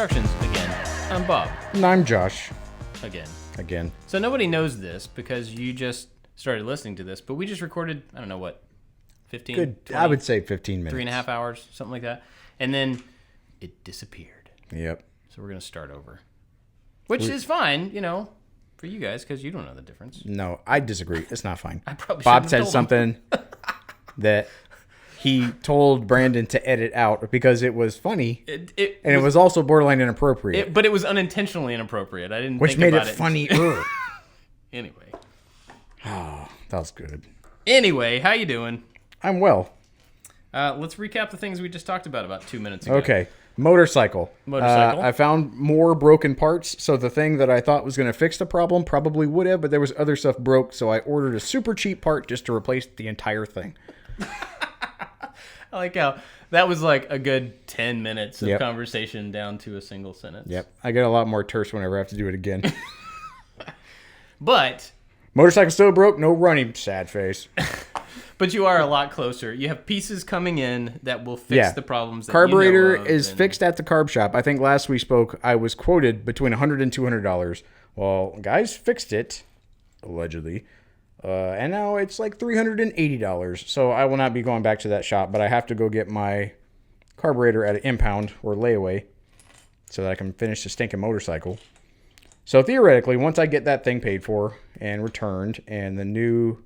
instructions again. I'm Bob. And I'm Josh. Again. So nobody knows this because you just started listening to this, but we just recorded, I don't know what, 15? Good. 20, I would say 15 minutes. 3.5 hours, something like that. And then it disappeared. Yep. So we're going to start over. Which is fine, for you guys because you don't know the difference. No, I disagree. It's not fine. I probably Bob said told something that he told Brandon to edit out because it was funny, it was also borderline inappropriate. But it was unintentionally inappropriate. I didn't which think made about it funnier. Anyway. Oh, that was good. Anyway, how you doing? I'm well. Let's recap the things we just talked about 2 minutes ago. Okay. Motorcycle. I found more broken parts, so the thing that I thought was going to fix the problem probably would have, but there was other stuff broke, so I ordered a super cheap part just to replace the entire thing. I like how that was like a good 10 minutes of Yep. conversation down to a single sentence. Yep. I get a lot more terse whenever I have to do it again. But Motorcycle still broke, no running, sad face. But you are a lot closer. You have pieces coming in that will fix the problems that Carburetor you know of is fixed at the carb shop. I think last we spoke, I was quoted between $100 and $200. Well, guys fixed it, allegedly. And now it's like $380. So I will not be going back to that shop, but I have to go get my carburetor at an impound or layaway so that I can finish the stinking motorcycle. So theoretically, once I get that thing paid for and returned and the new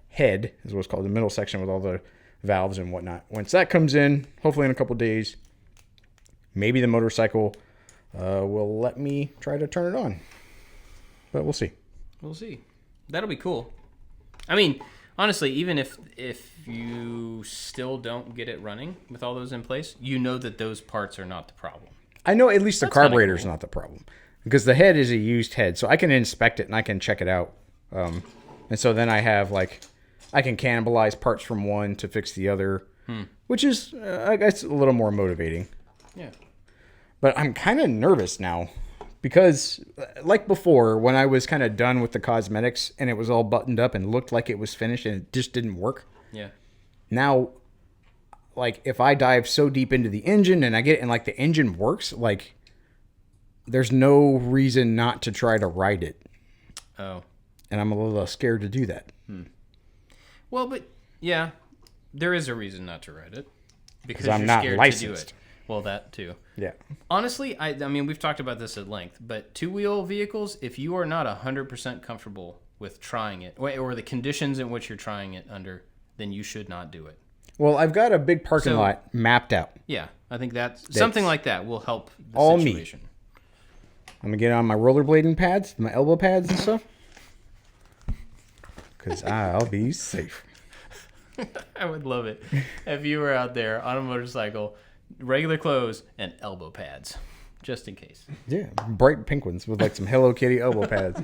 head is what's called the middle section with all the valves and whatnot, once that comes in, hopefully in a couple days, maybe the motorcycle will let me try to turn it on. But we'll see. We'll see. That'll be cool. I mean, honestly, even if you still don't get it running with all those in place, you know that those parts are not the problem. I know at least the That's kinda carburetor's cool. not the problem. Because the head is a used head, so I can inspect it and I can check it out. And so then I have, I can cannibalize parts from one to fix the other, which is, I guess, a little more motivating. Yeah. But I'm kind of nervous now because, like before, when I was kind of done with the cosmetics and it was all buttoned up and looked like it was finished and it just didn't work. Yeah. Now, if I dive so deep into the engine and I get it and, the engine works, there's no reason not to try to ride it. Oh. And I'm a little scared to do that. Well, but yeah, there is a reason not to ride it because I'm you're not scared licensed. to do it. Well, that too. Yeah. Honestly, I mean, we've talked about this at length, but two-wheel vehicles, if you are not 100% comfortable with trying it, or the conditions in which you're trying it under, then you should not do it. Well, I've got a big parking lot mapped out. Yeah, I think that's something like that will help the all situation. Me. I'm going to get on my rollerblading pads, my elbow pads and stuff. Because I'll be safe. I would love it if you were out there on a motorcycle, regular clothes, and elbow pads, just in case. Yeah, bright pink ones with some Hello Kitty elbow pads.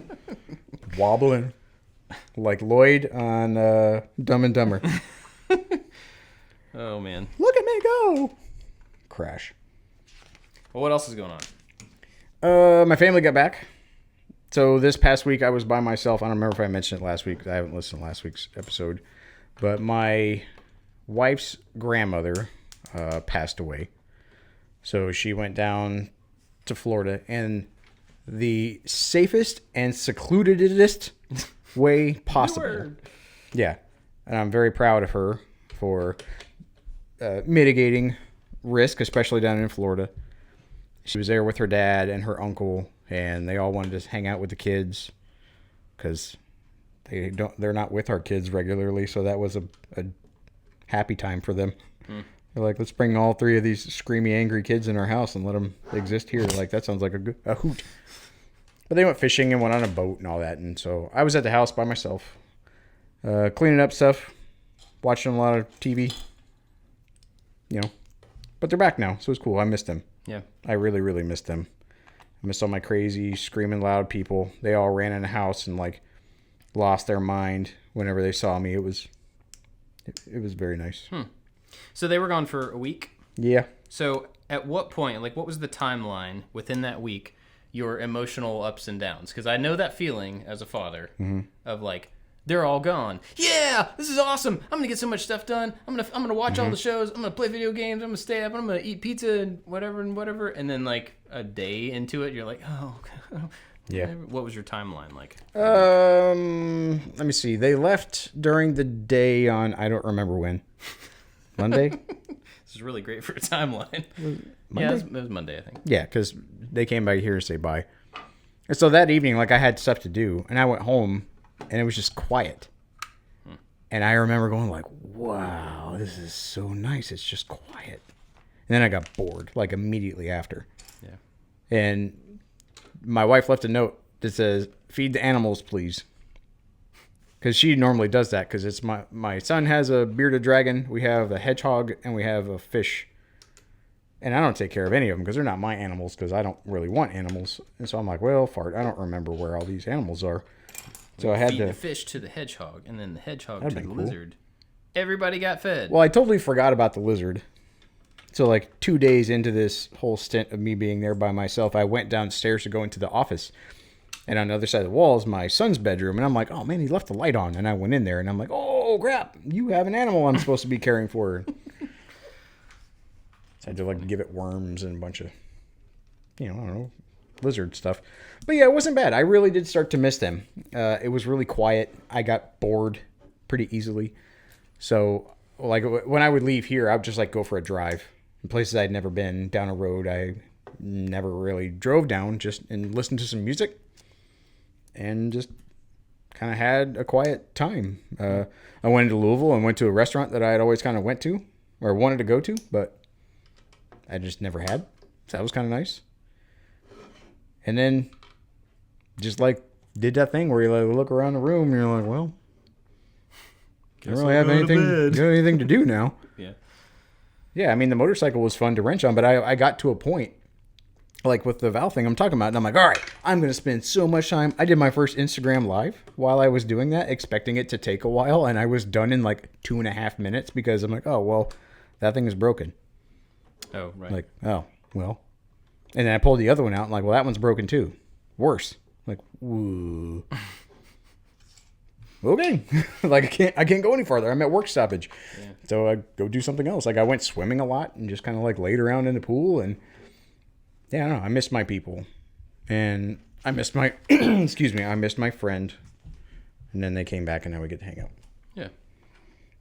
Wobbling. Like Lloyd on Dumb and Dumber. Oh, man. Look at me go! Crash. Well, what else is going on? My family got back. So this past week I was by myself. I don't remember if I mentioned it last week. I haven't listened to last week's episode. But my wife's grandmother passed away. So she went down to Florida in the safest and secludedest way possible. Yeah. And I'm very proud of her for mitigating risk, especially down in Florida. She was there with her dad and her uncle, and they all wanted to hang out with the kids because they're not with our kids regularly, so that was a happy time for them. They're like, let's bring all three of these screamy, angry kids in our house and let them exist here. That sounds like a hoot. But they went fishing and went on a boat and all that, and so I was at the house by myself, cleaning up stuff, watching a lot of TV, But they're back now, so it's cool. I missed them. Yeah. I really, really missed them. I missed all my crazy, screaming loud people. They all ran in the house and lost their mind whenever they saw me. It was very nice. So they were gone for a week? Yeah. So at what point, what was the timeline within that week, your emotional ups and downs? Because I know that feeling as a father of they're all gone. Yeah, this is awesome. I'm gonna get so much stuff done. I'm gonna watch all the shows. I'm gonna play video games. I'm gonna stay up. I'm gonna eat pizza and whatever. And then a day into it, you're like, oh, Yeah. What was your timeline like? Let me see. They left during the day on, I don't remember when. Monday? This is really great for a timeline. Monday? Yeah, it was Monday, I think. Yeah, because they came by here to say bye. And so that evening, like, I had stuff to do, and I went home, and it was just quiet. And I remember going like, wow, this is so nice. It's just quiet. And then I got bored, like, immediately after. Yeah. And my wife left a note that says, feed the animals, please. Because she normally does that, because it's my son has a bearded dragon, we have a hedgehog, and we have a fish. And I don't take care of any of them because they're not my animals, because I don't really want animals. And so I'm like, well, fart, I don't remember where all these animals are. So I had feed to the fish to the hedgehog, and then the hedgehog That'd to been the cool. lizard. Everybody got fed. Well, I totally forgot about the lizard. So like 2 days into this whole stint of me being there by myself, I went downstairs to go into the office. And on the other side of the wall is my son's bedroom. And I'm like, oh man, he left the light on. And I went in there and I'm like, oh crap, you have an animal I'm supposed to be caring for. So I had to like give it worms and a bunch of, I don't know, lizard stuff. But yeah, it wasn't bad. I really did start to miss them. It was really quiet. I got bored pretty easily. So like when I would leave here, I would just like go for a drive in places I'd never been, down a road I never really drove down, just and listened to some music and just kind of had a quiet time. I went into Louisville and went to a restaurant that I had always kind of went to or wanted to go to, but I just never had. So that was kind of nice. And then just like did that thing where you like look around the room and you're like, well, I don't really have anything to do now. Yeah. Yeah, I mean, the motorcycle was fun to wrench on, but I got to a point, like with the valve thing I'm talking about, and I'm like, all right, I'm going to spend so much time. I did my first Instagram live while I was doing that, expecting it to take a while, and I was done in like 2.5 minutes because I'm like, oh, well, that thing is broken. Oh, right. Like, oh, well. And then I pulled the other one out, and like, well, that one's broken too. Worse. Like, woo. Okay. Like I can't go any farther. I'm at work stoppage. Yeah. So I go do something else. Like I went swimming a lot and just kind of like laid around in the pool, and yeah, I don't know. I missed my people, and I missed my excuse me. I missed my friend, and then they came back, and now we get to hang out. Yeah.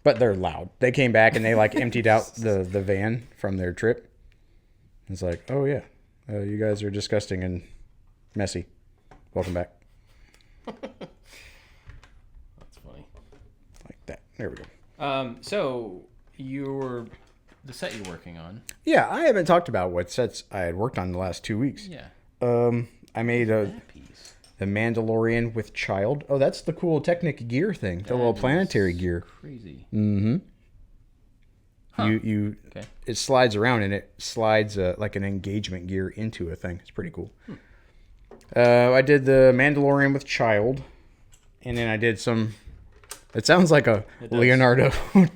But they're loud. They came back and they like emptied out the van from their trip. It's like, oh yeah, you guys are disgusting and messy. Welcome back. There we go. So the set you're working on. Yeah, I haven't talked about what sets I had worked on the last 2 weeks. Yeah. I made the Mandalorian with Child. Oh, that's the cool Technic gear thing. The little planetary gear. Crazy. Mm-hmm. Huh. Okay. It slides around and it slides like an engagement gear into a thing. It's pretty cool. I did the Mandalorian with Child, and then I did some. It sounds like a Leonardo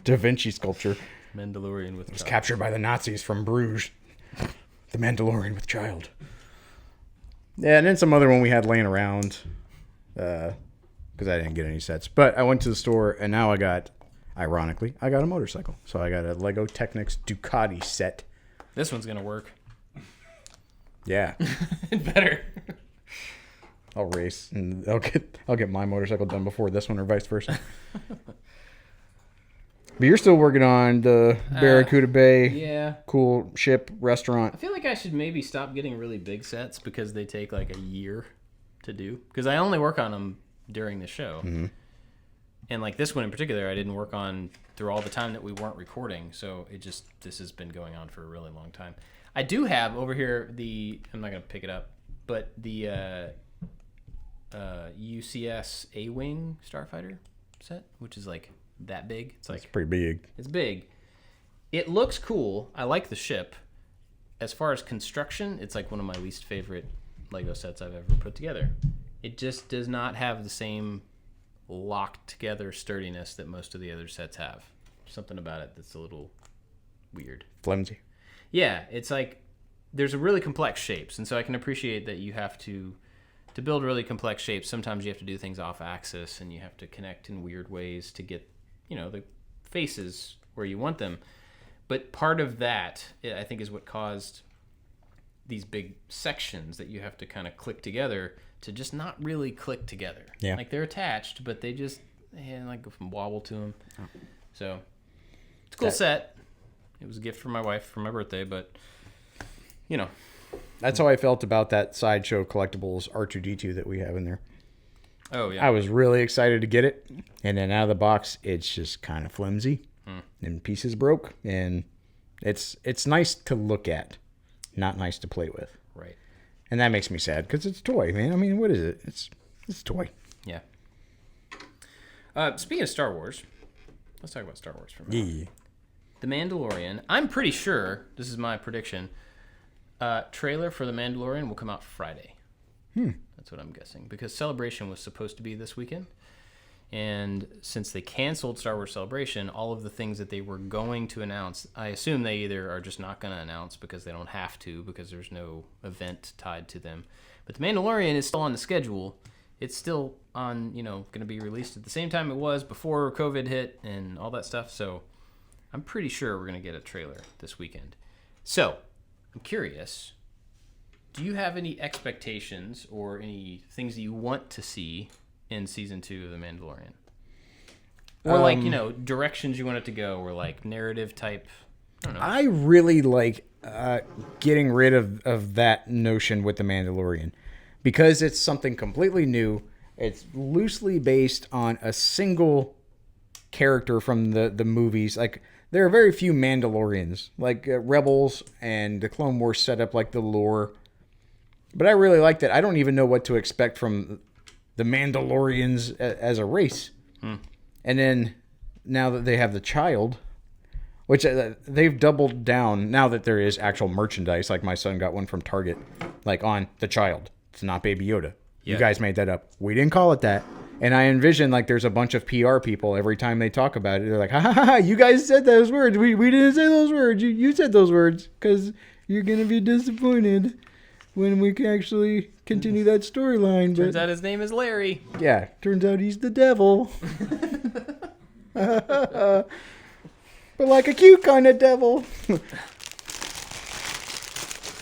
da Vinci sculpture. Mandalorian with It was Child. captured by the Nazis from Bruges. The Mandalorian with Child. Yeah, and then some other one we had laying around. Because I didn't get any sets. But I went to the store, and now ironically, I got a motorcycle. So I got a Lego Technics Ducati set. This one's going to work. Yeah. Better. I'll race, and I'll get my motorcycle done before this one, or vice versa. But you're still working on the Barracuda Bay. Yeah. Cool ship restaurant. I feel like I should maybe stop getting really big sets because they take like a year to do. Because I only work on them during the show. Mm-hmm. And like this one in particular, I didn't work on through all the time that we weren't recording. So this has been going on for a really long time. I do have over here I'm not going to pick it up, but the UCS A-Wing Starfighter set, which is like that big. It's pretty big. It's big. It looks cool. I like the ship. As far as construction, it's like one of my least favorite Lego sets I've ever put together. It just does not have the same locked together sturdiness that most of the other sets have. Something about it that's a little weird. Flimsy. Yeah, it's like there's a really complex shapes, and so I can appreciate that you have to build really complex shapes. Sometimes you have to do things off axis, and you have to connect in weird ways to get, the faces where you want them. But part of that, I think, is what caused these big sections that you have to kind of click together to just not really click together. Yeah. Like they're attached, but they like wobble to them. Oh. So it's a cool set. It was a gift from my wife for my birthday, but you know. That's how I felt about that Sideshow Collectibles R2-D2 that we have in there. Oh, yeah. I was really excited to get it, and then out of the box, it's just kind of flimsy, and pieces broke, and it's nice to look at, not nice to play with. Right. And that makes me sad, because it's a toy, man. I mean, what is it? It's a toy. Yeah. Speaking of Star Wars, let's talk about Star Wars for a minute. Yeah. The Mandalorian, I'm pretty sure, this is my prediction, trailer for The Mandalorian will come out Friday. That's what I'm guessing. Because Celebration was supposed to be this weekend. And since they canceled Star Wars Celebration, all of the things that they were going to announce, I assume they either are just not going to announce because they don't have to, because there's no event tied to them. But The Mandalorian is still on the schedule. It's still on, going to be released at the same time it was before COVID hit and all that stuff. So I'm pretty sure we're going to get a trailer this weekend. So I'm curious, do you have any expectations or any things that you want to see in season 2 of The Mandalorian? Or directions you want it to go, or like narrative type, I don't know. I really like getting rid of that notion with The Mandalorian, because it's something completely new. It's loosely based on a single character from the movies. Like, there are very few Mandalorians, like Rebels and the Clone Wars set up like the lore. But I really like that. I don't even know what to expect from the Mandalorians as a race. And then now that they have the child, which they've doubled down now that there is actual merchandise. Like my son got one from Target, like on the child. It's not Baby Yoda. Yeah. You guys made that up. We didn't call it that. And I envision like there's a bunch of PR people every time they talk about it. They're like, ha ha ha, you guys said those words. We didn't say those words. You said those words because you're going to be disappointed when we can actually continue that storyline. Turns out his name is Larry. Yeah, turns out he's the devil. But like a cute kind of devil.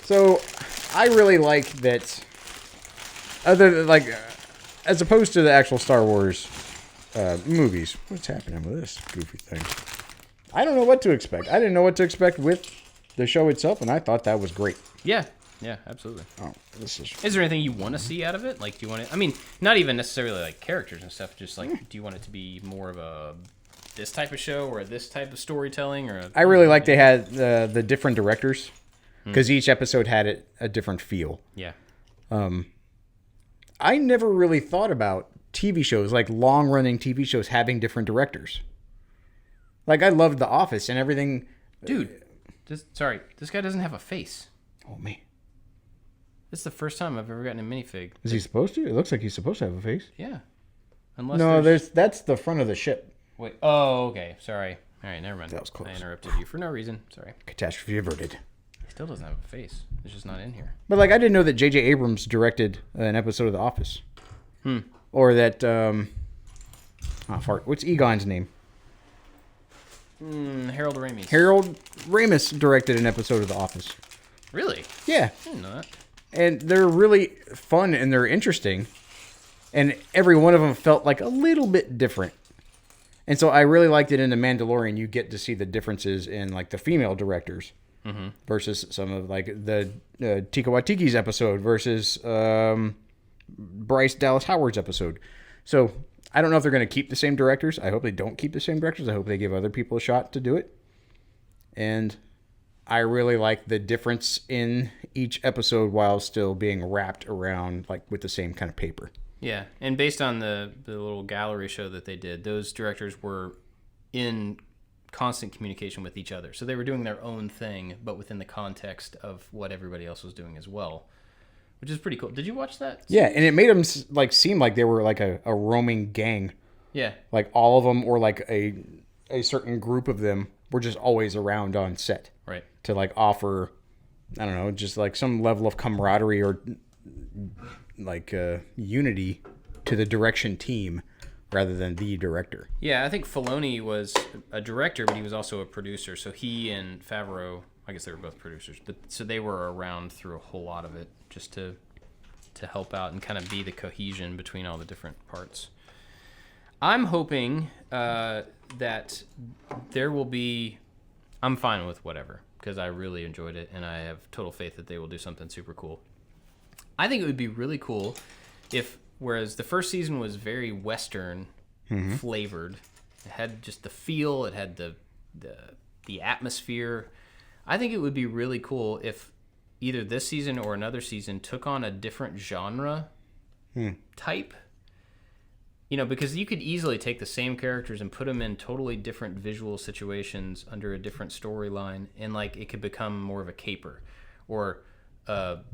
So I really like that, as opposed to the actual Star Wars movies. What's happening with this goofy thing? I don't know what to expect. I didn't know what to expect with the show itself, and I thought that was great. Yeah, absolutely. Oh, Is there anything you want to see out of it? Like, do you want to? I mean, not even necessarily like characters and stuff. Just like, do you want it to be more of this type of show or this type of storytelling? I really like they had the different directors, because each episode had a different feel. Yeah. I never really thought about TV shows, like long-running TV shows, having different directors. Like, I loved The Office and everything. Dude, this guy doesn't have a face. Oh, man. This is the first time I've ever gotten a minifig. Is he supposed to? It looks like he's supposed to have a face. Yeah. That's the front of the ship. Wait. Oh, okay. Sorry. All right, never mind. That was close. I interrupted you for no reason. Sorry. Catastrophe averted. He still doesn't have a face. It's just not in here. But like, I didn't know that J.J. Abrams directed an episode of The Office. Or that what's Egon's name? Harold Ramis. Harold Ramis directed an episode of The Office. Really? Yeah. I didn't know that. And they're really fun and they're interesting. And every one of them felt like a little bit different. And so I really liked it in The Mandalorian. You get to see the differences in like the female directors versus some of like the Tika Waitiki's episode versus Bryce Dallas Howard's episode. So I don't know if they're going to keep the same directors. I hope they don't keep the same directors. I hope they give other people a shot to do it. And I really like the difference in each episode while still being wrapped around like with the same kind of paper. Yeah, and based on the little gallery show that they did, those directors were in constant communication with each other. So they were doing their own thing, but within the context of what everybody else was doing as well, which is pretty cool. Did you watch that? Yeah, and it made them like seem like they were like a roaming gang. Yeah. Like all of them, or like a certain group of them were just always around on set. Right. To like offer, I don't know, just like some level of camaraderie or like unity to the direction team rather than the director. Yeah, I think Filoni was a director, but he was also a producer. So he and Favreau, I guess they were both producers, but so they were around through a whole lot of it just to help out and kind of be the cohesion between all the different parts. I'm hoping that there will be. I'm fine with whatever because I really enjoyed it and I have total faith that they will do something super cool. I think it would be really cool if, whereas the first season was very Western flavored, it had just the feel, it had the atmosphere. I think it would be really cool if either this season or another season took on a different genre type. You know, because you could easily take the same characters and put them in totally different visual situations under a different storyline, and like it could become more of a caper, or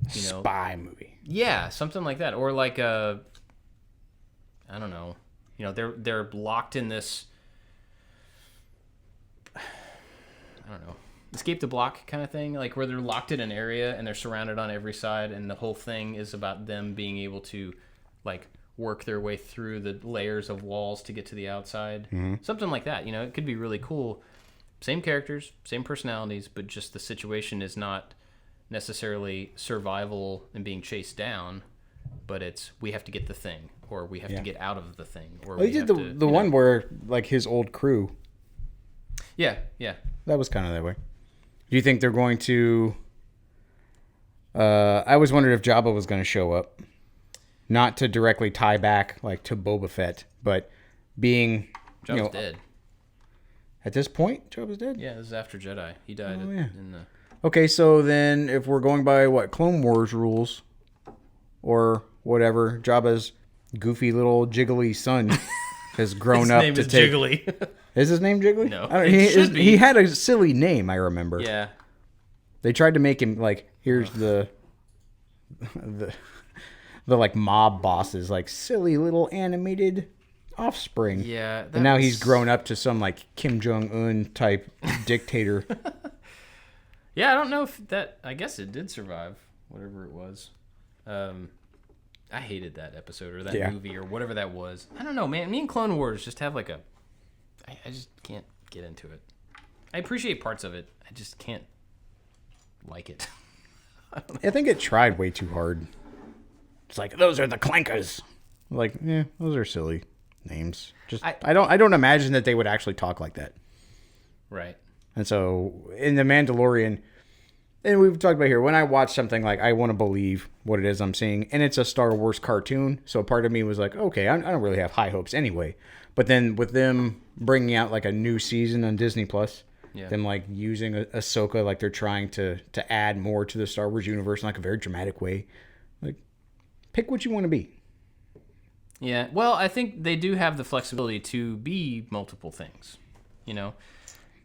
spy movie. Yeah, something like that, or like I don't know. You know, they're locked in this. I don't know. Escape the block kind of thing, like where they're locked in an area and they're surrounded on every side, and the whole thing is about them being able to like work their way through the layers of walls to get to the outside. Something like that. You know, it could be really cool. Same characters, same personalities, but just the situation is not necessarily survival and being chased down, but it's we have to get the thing, or we have to get out of the thing, or well, he did the one where like his old crew. Yeah. That was kind of that way. Do you think they're going to... I always wondered if Jabba was going to show up. Not to directly tie back like to Boba Fett, but being... Jabba's dead. At this point, Jabba's dead? Yeah, this is after Jedi. He died in the... Okay, so then if we're going by what Clone Wars rules, or whatever, Jabba's goofy little jiggly son has grown up to take... His name is Jiggly. Is his name Jiggly? No, he had a silly name, I remember. Yeah. They tried to make him like, here's the like mob bosses, like silly little animated offspring. Yeah. And now he's grown up to some like Kim Jong-un type dictator. Yeah, I don't know if that... I guess it did survive, whatever it was. I hated that episode or that movie or whatever that was. I don't know, man. Me and Clone Wars just have like a... I just can't get into it. I appreciate parts of it. I just can't like it. I think it tried way too hard. It's like, those are the clankers. Like, those are silly names. Just I don't imagine that they would actually talk like that. Right. And so in The Mandalorian, and we've talked about here, when I watch something, like I want to believe what it is I'm seeing, and it's a Star Wars cartoon, so part of me was like, okay, I don't really have high hopes anyway. But then with them bringing out like a new season on Disney Plus, them like using Ahsoka, like they're trying to add more to the Star Wars universe in like a very dramatic way. Like, pick what you want to be. Yeah, well, I think they do have the flexibility to be multiple things. You know,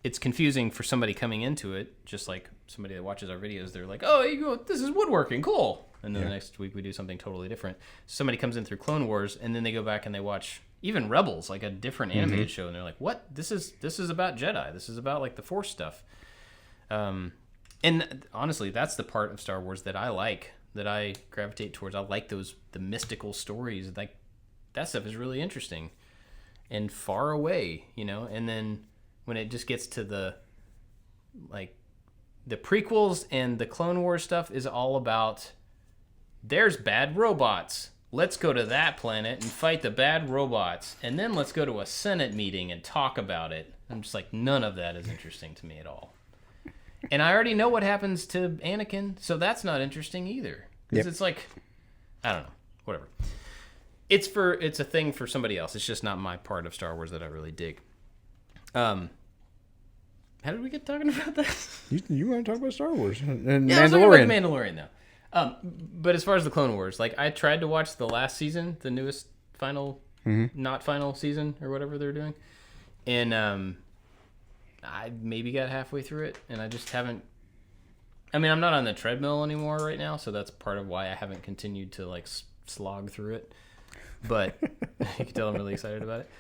it's confusing for somebody coming into it, just like somebody that watches our videos. They're like, oh, you go, this is woodworking, cool. And then the next week we do something totally different. Somebody comes in through Clone Wars, and then they go back and they watch even Rebels, like a different animated show, and they're like, what? This is about Jedi. This is about like the Force stuff. And honestly, that's the part of Star Wars that I like, that I gravitate towards. I like the mystical stories. Like, that stuff is really interesting and far away, you know? And then when it just gets to the prequels and the Clone Wars stuff is all about, there's bad robots. Let's go to that planet and fight the bad robots. And then let's go to a Senate meeting and talk about it. I'm just like, none of that is interesting to me at all. And I already know what happens to Anakin, so that's not interesting either. Because it's like, I don't know, whatever. It's a thing for somebody else. It's just not my part of Star Wars that I really dig. How did we get talking about that? You want to talk about Star Wars and Mandalorian? I was talking about Mandalorian now. But as far as the Clone Wars, like I tried to watch the last season, the newest final, not final season or whatever they're doing, and I maybe got halfway through it, and I just haven't. I mean, I'm not on the treadmill anymore right now, so that's part of why I haven't continued to like slog through it. But you can tell I'm really excited about it.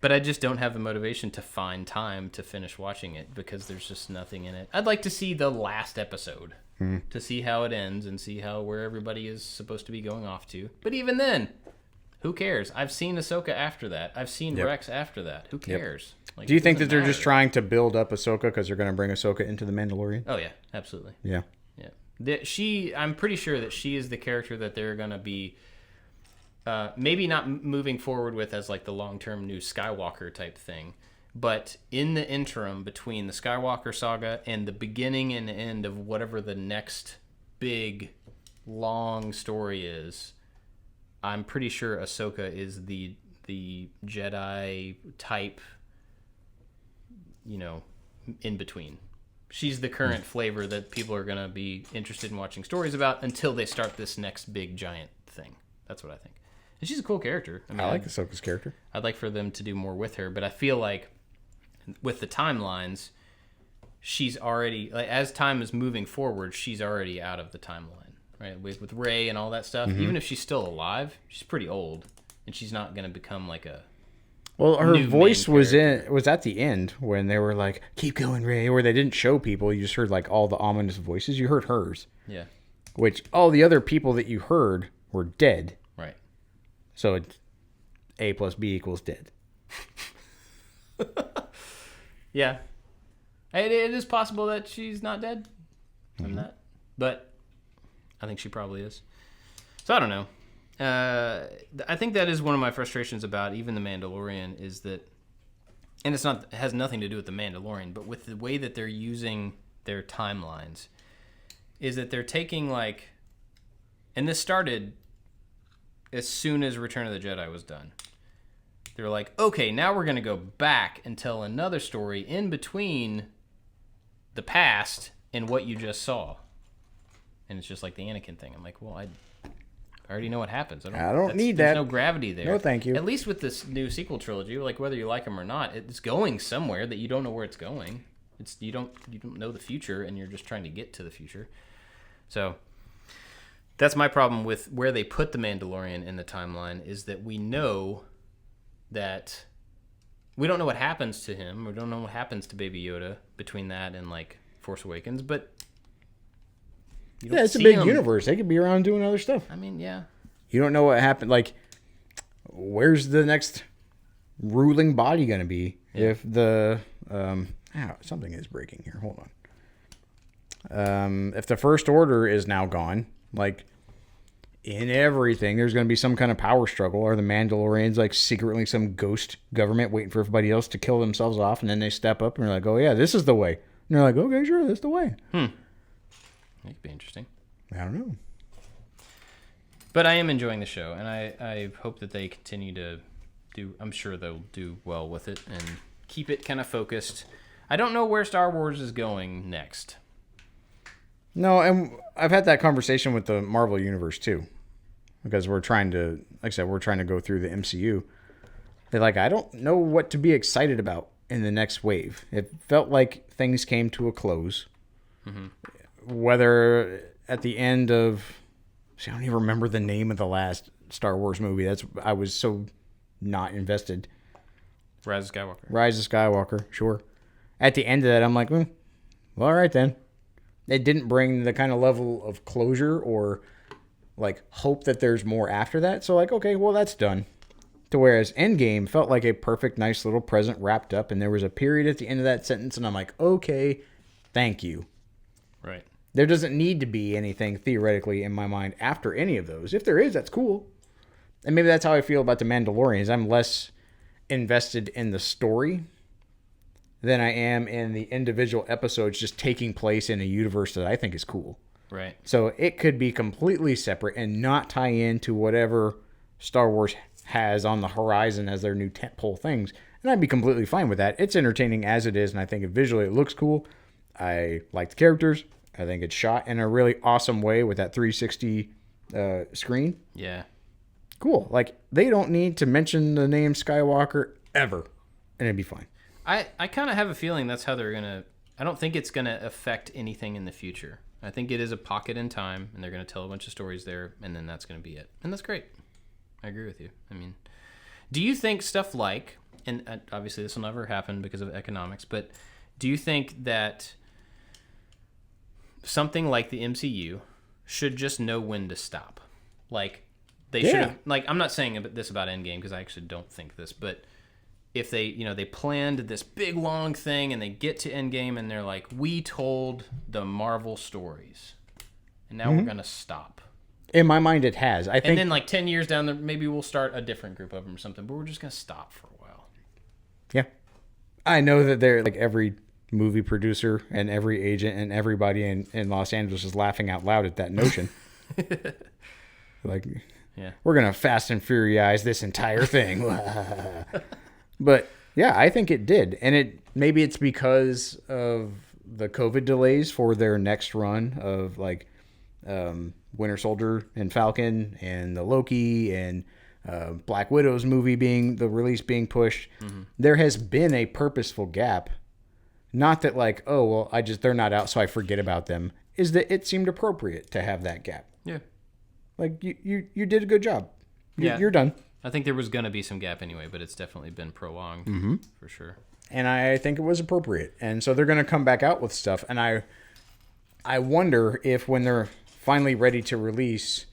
But I just don't have the motivation to find time to finish watching it because there's just nothing in it. I'd like to see the last episode to see how it ends and see where everybody is supposed to be going off to. But even then, Who cares? I've seen Ahsoka after that. I've seen Rex after that. Who cares? Like, Do you it think that doesn't they're just matter. trying to build up Ahsoka because they're going to bring Ahsoka into the Mandalorian? Oh yeah, absolutely. Yeah. Yeah. I'm pretty sure that she is the character that they're gonna be, maybe not moving forward with as like the long-term new Skywalker type thing, but in the interim between the Skywalker saga and the beginning and end of whatever the next big, long story is, I'm pretty sure Ahsoka is the Jedi type, in between. She's the current flavor that people are going to be interested in watching stories about until they start this next big giant thing. That's what I think. And she's a cool character. I mean, I like Ahsoka's character. I'd like for them to do more with her, but I feel like with the timelines, she's already, like, as time is moving forward, she's already out of the timeline, right? With Rey and all that stuff. Even if she's still alive, she's pretty old, and she's not going to become like a... Well, her new voice main was at the end when they were like, "Keep going, Ray," or they didn't show people. You just heard like all the ominous voices. You heard hers, Yeah, which all the other people that you heard were dead. right. So it's A plus B equals dead. Yeah. It is possible that she's not dead. I'm not. But I think she probably is. So I don't know. I think that is one of my frustrations about even The Mandalorian is that, and it has nothing to do with The Mandalorian, but with the way that they're using their timelines, is that they're taking like, and this started as soon as Return of the Jedi was done. They were like, okay, now we're going to go back and tell another story in between the past and what you just saw. And it's just like the Anakin thing. I'm like, well, I already know what happens. I don't need there's that. no gravity there. No, thank you. At least with this new sequel trilogy, like whether you like them or not, it's going somewhere that you don't know where it's going. You don't know the future, and you're just trying to get to the future. So that's my problem with where they put the Mandalorian in the timeline, is that we know that we don't know what happens to him. We don't know what happens to Baby Yoda between that and like Force Awakens, but Yeah, it's a big universe. They could be around doing other stuff. I mean, yeah. You don't know what happened. Like, where's the next ruling body going to be if the something is breaking here. Hold on. If the First Order is now gone, like in everything, there's going to be some kind of power struggle. Or the Mandalorians like secretly some ghost government waiting for everybody else to kill themselves off, and then they step up and they're like, "Oh yeah, this is the way." And they're like, "Okay, sure, that's the way." That could be interesting. I don't know. But I am enjoying the show, and I hope that they continue to do. I'm sure they'll do well with it and keep it kind of focused. I don't know where Star Wars is going next. No, and I've had that conversation with the Marvel Universe too, because we're trying to, like I said, we're trying to go through the MCU. They're like, I don't know what to be excited about in the next wave. It felt like things came to a close. Mm-hmm. Whether at the end of, I don't even remember the name of the last Star Wars movie. I was so not invested. Rise of Skywalker. Rise of Skywalker, sure. At the end of that, I'm like, well, all right then. It didn't bring the kind of level of closure or like hope that there's more after that. So like, okay, well, that's done. To whereas Endgame felt like a perfect, nice little present wrapped up, and there was a period at the end of that sentence, and I'm like, okay, thank you. Right. There doesn't need to be anything theoretically in my mind after any of those. If there is, that's cool. And maybe that's how I feel about The Mandalorian. I'm less invested in the story than I am in the individual episodes just taking place in a universe that I think is cool. Right. So it could be completely separate and not tie into whatever Star Wars has on the horizon as their new tentpole things. And I'd be completely fine with that. It's entertaining as it is, and I think visually it looks cool. I like the characters. I think it's shot in a really awesome way with that 360 screen. Yeah. Cool. Like, they don't need to mention the name Skywalker ever, and it'd be fine. I kind of have a feeling that's how they're going to... I don't think it's going to affect anything in the future. I think it is a pocket in time, and they're going to tell a bunch of stories there, and then that's going to be it. And that's great. I agree with you. I mean, do you think stuff like... And obviously this will never happen because of economics, but do you think that something like the MCU should just know when to stop? Like, They should have, like, I'm not saying this about Endgame because I actually don't think this, but if they, they planned this big long thing and they get to Endgame and they're like, we told the Marvel stories and now we're going to stop. In my mind, it has. I think. And then like 10 years down there, maybe we'll start a different group of them or something, but we're just going to stop for a while. Yeah. I know that they're like every movie producer and every agent and everybody in Los Angeles is laughing out loud at that notion. Like, yeah, we're going to fast and furious this entire thing. But yeah, I think it did. And maybe it's because of the COVID delays for their next run of like Winter Soldier and Falcon and the Loki and Black Widow's movie the release being pushed. Mm-hmm. There has been a purposeful gap. Not that like, oh, well, they're not out, so I forget about them. Is that it seemed appropriate to have that gap. Yeah. Like you did a good job. Yeah. You're done. I think there was going to be some gap anyway, but it's definitely been prolonged for sure. And I think it was appropriate. And so they're going to come back out with stuff. And I wonder if when they're finally ready to release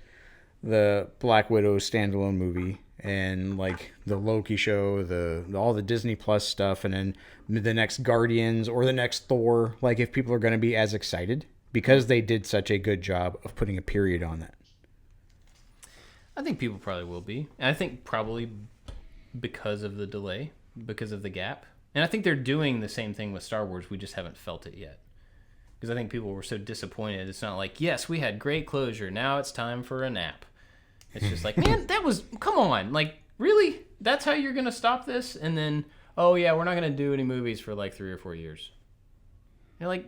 the Black Widow standalone movie and like the Loki show, all the Disney Plus stuff, and then the next Guardians or the next Thor, like if people are going to be as excited because they did such a good job of putting a period on that. I think people probably will be. And I think probably because of the delay, because of the gap. And I think they're doing the same thing with Star Wars. We just haven't felt it yet. Because I think people were so disappointed. It's not like, yes, we had great closure. Now it's time for a nap. It's just like, man, come on. Like, really? That's how you're going to stop this? And then, oh, yeah, we're not going to do any movies for like 3 or 4 years. You're like,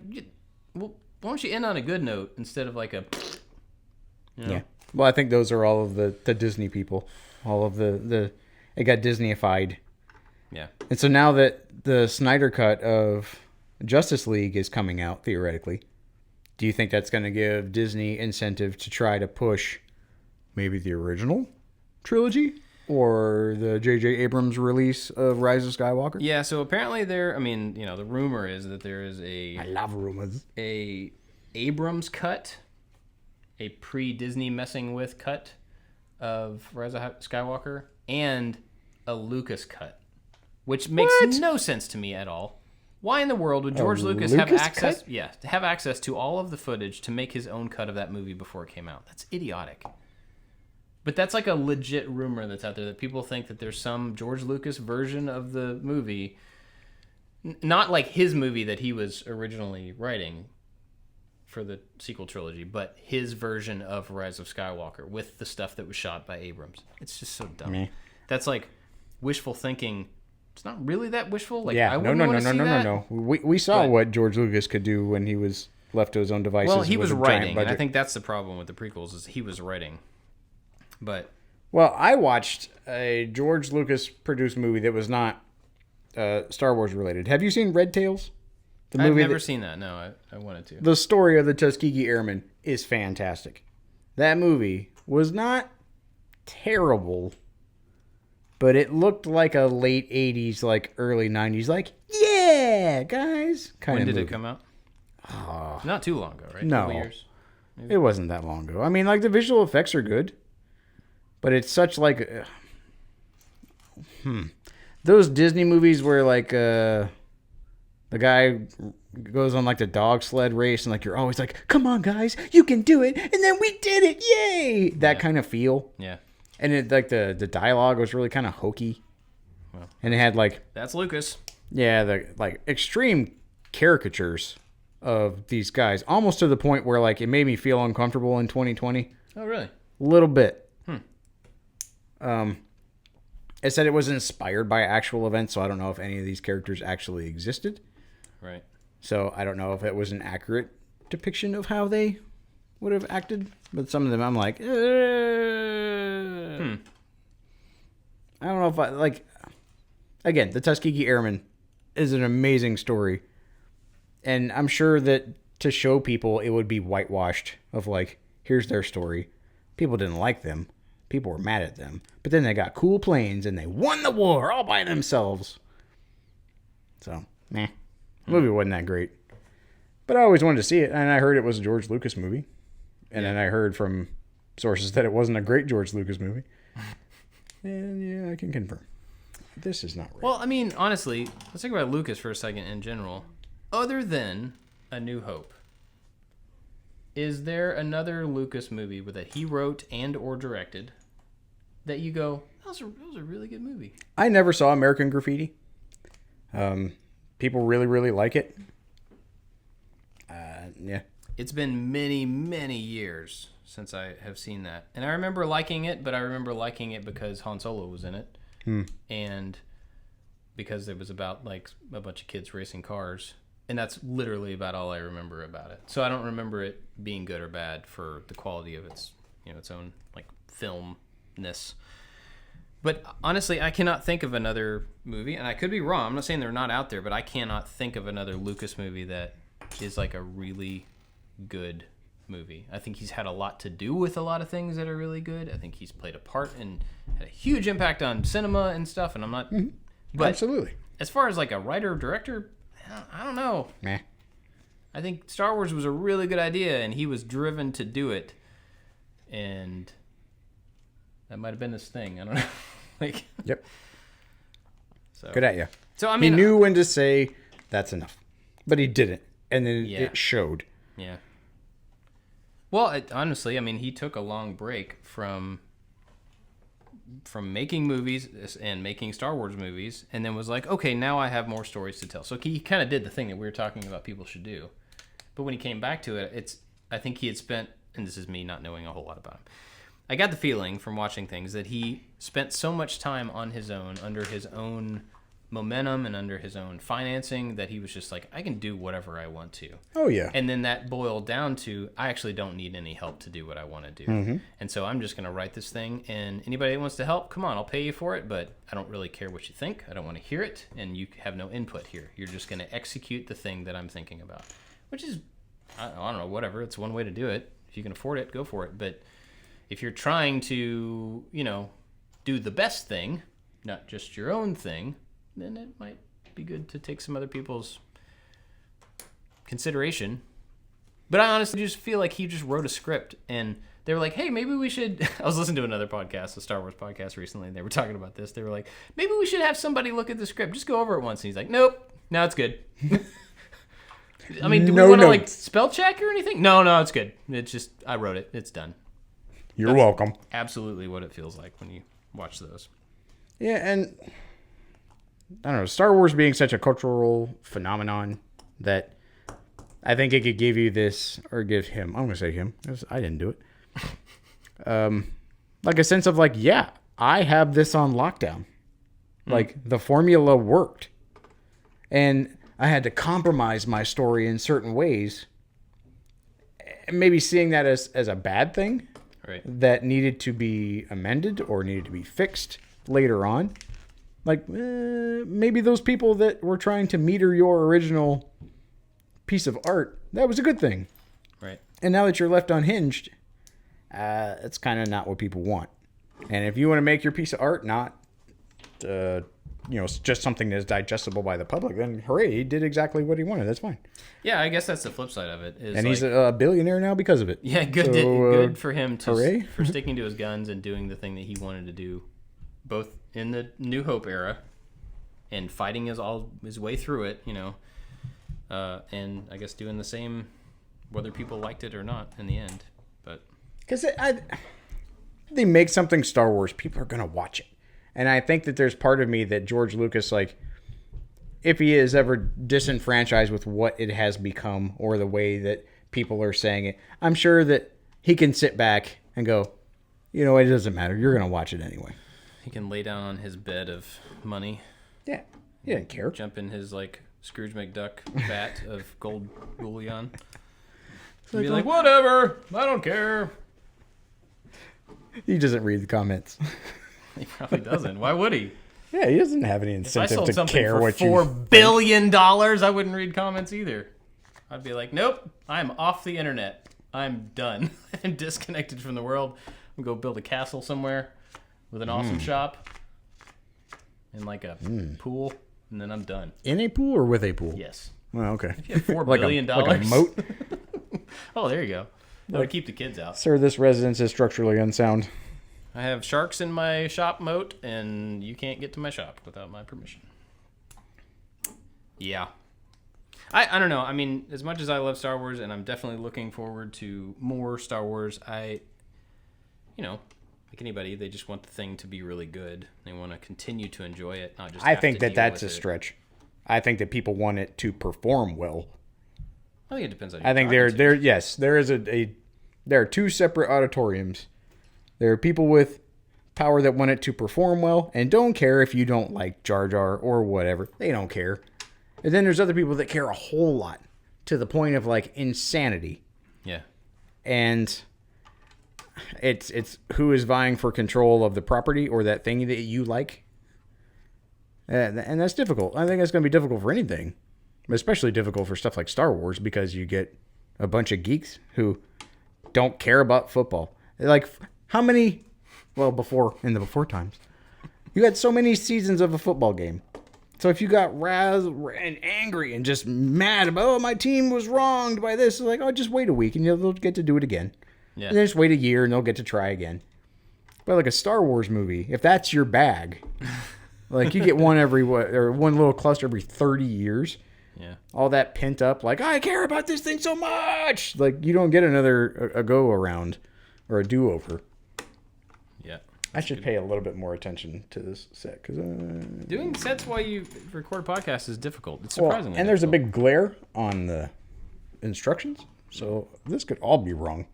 well, why don't you end on a good note instead of like a, Yeah. Well, I think those are all of the Disney people. All of it got Disney-ified. Yeah. And so now that the Snyder cut of Justice League is coming out, theoretically, do you think that's going to give Disney incentive to try to push maybe the original trilogy or the J.J. Abrams release of Rise of Skywalker? Yeah, so apparently the rumor is that there is I love rumors. a Abrams cut, a pre-Disney messing with cut of Rise of Skywalker, and a Lucas cut, which makes no sense to me at all. Why in the world would George Lucas have access? Cut? Yeah, to have access to all of the footage to make his own cut of that movie before it came out? That's idiotic. But that's like a legit rumor that's out there that people think that there's some George Lucas version of the movie, not like his movie that he was originally writing for the sequel trilogy, but his version of Rise of Skywalker with the stuff that was shot by Abrams. It's just so dumb. Me. That's like wishful thinking. It's not really that wishful. Like, Yeah, I no. We saw what George Lucas could do when he was left to his own devices. Well, he was with a giant writing, and I budget. think that's the problem with the prequels is he was writing. But Well, I watched a George Lucas produced movie that was not Star Wars related. Have you seen Red Tails? The I've movie never seen that. No, I wanted to. The story of the Tuskegee Airmen is fantastic. That movie was not terrible, but it looked like a late 80s, like early 90s, like, yeah, guys. When did it come out? Not too long ago, right? No. A couple years? It wasn't that long ago. I mean, like, the visual effects are good, but it's such like... Those Disney movies where, like, the guy goes on, like, the dog sled race, and, like, you're always like, come on, guys, you can do it, and then we did it, yay! That kind of feel. Yeah. And it, like, the dialogue was really kind of hokey. Well, and it had, like... That's Lucas. Yeah, the, like, extreme caricatures of these guys, almost to the point where, like, it made me feel uncomfortable in 2020. Oh, really? A little bit. It said it was inspired by actual events, so I don't know if any of these characters actually existed. Right. So I don't know if it was an accurate depiction of how they would have acted. But some of them, I'm like, I don't know if I, like, again, the Tuskegee Airmen is an amazing story. And I'm sure that to show people, it would be whitewashed of like, here's their story. People didn't like them. People were mad at them. But then they got cool planes and they won the war all by themselves. So, the movie wasn't that great. But I always wanted to see it. And I heard it was a George Lucas movie. And then I heard from sources that it wasn't a great George Lucas movie. And yeah, I can confirm. This is not right. Well, I mean, honestly, let's think about Lucas for a second in general. Other than A New Hope, is there another Lucas movie that he wrote and or directed that you go, that was a really good movie? I never saw American Graffiti. People really, really like it. Yeah. It's been many, many years since I have seen that. And I remember liking it, but I remember liking it because Han Solo was in it. And because it was about like a bunch of kids racing cars. And that's literally about all I remember about it. So I don't remember it being good or bad for the quality of its, its own like filmness. But honestly, I cannot think of another movie, and I could be wrong. I'm not saying they're not out there, but I cannot think of another Lucas movie that is like a really good movie. I think he's had a lot to do with a lot of things that are really good. I think he's played a part and had a huge impact on cinema and stuff, and I'm not... Mm-hmm. But absolutely. As far as like a writer or director, I don't know. Meh. I think Star Wars was a really good idea, and he was driven to do it. And that might have been his thing. I don't know. Yep. So good at you. So I mean, he knew when to say that's enough, but he didn't, and then it showed. Yeah. Well, honestly, I mean, he took a long break from making movies and making Star Wars movies, and then was like, okay, now I have more stories to tell. So he kind of did the thing that we were talking about people should do. But when he came back to it, I think he had spent, and this is me not knowing a whole lot about him, I got the feeling from watching things that he spent so much time on his own, under his own momentum and under his own financing, that he was just like, I can do whatever I want to. Oh, yeah. And then that boiled down to, I actually don't need any help to do what I want to do. Mm-hmm. And so I'm just going to write this thing, and anybody that wants to help, come on, I'll pay you for it, but I don't really care what you think. I don't want to hear it, and you have no input here. You're just going to execute the thing that I'm thinking about, which is, I don't know, whatever. It's one way to do it. If you can afford it, go for it. But if you're trying to, do the best thing, not just your own thing, then it might be good to take some other people's consideration. But I honestly just feel like he just wrote a script, and they were like, hey, maybe we should... I was listening to another podcast, a Star Wars podcast recently, and they were talking about this. They were like, maybe we should have somebody look at the script. Just go over it once. And he's like, nope, no, it's good. I mean, do we want to spell check or anything? No, it's good. It's just, I wrote it. It's done. That's welcome. Absolutely what it feels like when you watch those. Yeah, and I don't know, Star Wars being such a cultural phenomenon that I think it could give you this, or give him, I'm going to say him, I didn't do it, like a sense of like, yeah, I have this on lockdown. Like, the formula worked. And I had to compromise my story in certain ways. Maybe seeing that as a bad thing. Right. That needed to be amended or needed to be fixed later on. Like, maybe those people that were trying to meter your original piece of art, that was a good thing. Right. And now that you're left unhinged, it's kind of not what people want. And if you want to make your piece of art not, just something that's digestible by the public, then hooray, he did exactly what he wanted. That's fine. Yeah, I guess that's the flip side of it. And he's a billionaire now because of it. Yeah, good for him for sticking to his guns and doing the thing that he wanted to do, both in the New Hope era and fighting his way through it, and I guess doing the same whether people liked it or not in the end. But because they make something Star Wars, people are gonna watch it. And I think that there's part of me that George Lucas, like, if he is ever disenfranchised with what it has become or the way that people are saying it, I'm sure that he can sit back and go, it doesn't matter. You're going to watch it anyway. He can lay down on his bed of money. Yeah. He didn't care. Jump in his, like, Scrooge McDuck vat of gold bullion. Be like, whatever. I don't care. He doesn't read the comments. He probably doesn't. Why would he? Yeah, he doesn't have any incentive to care what you... $4 billion, I wouldn't read comments either. I'd be like, nope, I'm off the internet. I'm done. I'm disconnected from the world. I'm going to go build a castle somewhere with an awesome shop and like a pool, and then I'm done. In a pool or with a pool? Yes. Well, okay. If you have $4 billion. Like a moat? Oh, there you go. That would keep the kids out. Sir, this residence is structurally unsound. I have sharks in my shop moat, and you can't get to my shop without my permission. Yeah. I don't know. I mean, as much as I love Star Wars, and I'm definitely looking forward to more Star Wars, like anybody, they just want the thing to be really good. They want to continue to enjoy it, not just I think have to that's deal a with it. stretch. I think that people want it to perform well. I think it depends on who I think you're talking to. there are two separate auditoriums. There are people with power that want it to perform well and don't care if you don't like Jar Jar or whatever. They don't care. And then there's other people that care a whole lot to the point of like insanity. Yeah. And it's who is vying for control of the property or that thing that you like. And that's difficult. I think that's going to be difficult for anything. Especially difficult for stuff like Star Wars because you get a bunch of geeks who don't care about football. Like, how many... Well, in the before times, you had so many seasons of a football game. So if you got and angry and just mad about, oh, my team was wronged by this, like, oh, just wait a week and they'll get to do it again. Yeah. And then just wait a year and they'll get to try again. But like a Star Wars movie, if that's your bag, like you get one one little cluster every 30 years. Yeah. All that pent up, like, I care about this thing so much. Like, you don't get a go around or a do over. Yeah. I should pay a little bit more attention to this set because Doing sets while you record a podcast is difficult. It's surprisingly and there's a difficult. big glare on the instructions, so this could all be wrong.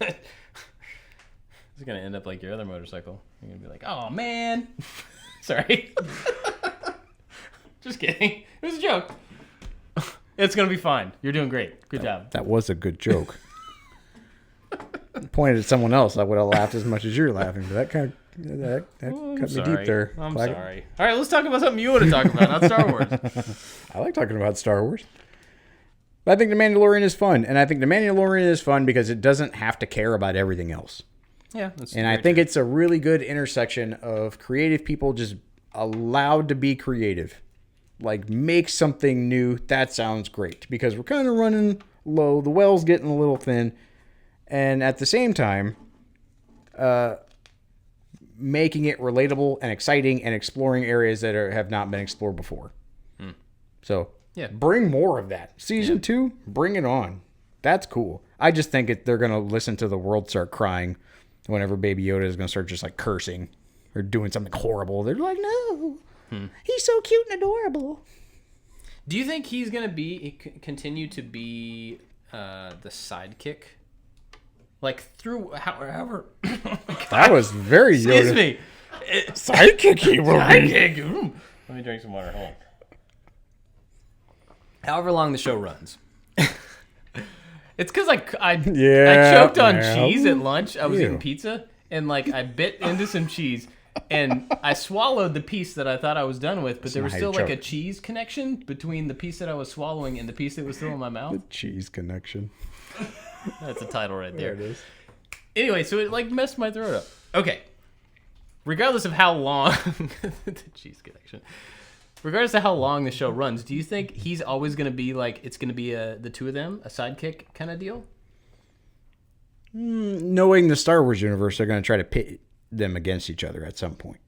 It's gonna end up like your other motorcycle. You're gonna be like, oh man. Sorry. Just kidding. It was a joke. It's gonna be fine. You're doing great. Good job. That was a good joke. Pointed at someone else, I would have laughed as much as you're laughing. But that cut me deep there. I'm sorry. All right, let's talk about something you want to talk about, not Star Wars. I like talking about Star Wars. But I think The Mandalorian is fun. And I think The Mandalorian is fun because it doesn't have to care about everything else. Yeah. And I think it's a really good intersection of creative people just allowed to be creative. Like, make something new. That sounds great. Because we're kind of running low. The well's getting a little thin. And at the same time, making it relatable and exciting and exploring areas that have not been explored before. So, yeah, bring more of that. Season 2, bring it on. That's cool. I just think they're going to listen to the world start crying whenever Baby Yoda is going to start just like cursing or doing something horrible. They're like, no, he's so cute and adorable. Do you think he's going to continue to be the sidekick? Like, through however... That was very Yoda. Excuse me. Sidekick he will be. Sidekick. Let me drink some water. Hold on. However long the show runs. It's because I choked on cheese at lunch. I was eating pizza, and like I bit into some cheese, and I swallowed the piece that I thought I was done with, but there was still like a cheese connection between the piece that I was swallowing and the piece that was still in my mouth. The cheese connection. That's a title right there. There it is. Anyway, so it like messed my throat up. Okay. Regardless of how long the cheese connection. Regardless of how long the show runs, do you think he's always going to be like it's going to be the two of them, a sidekick kind of deal? Knowing the Star Wars universe, they're going to try to pit them against each other at some point.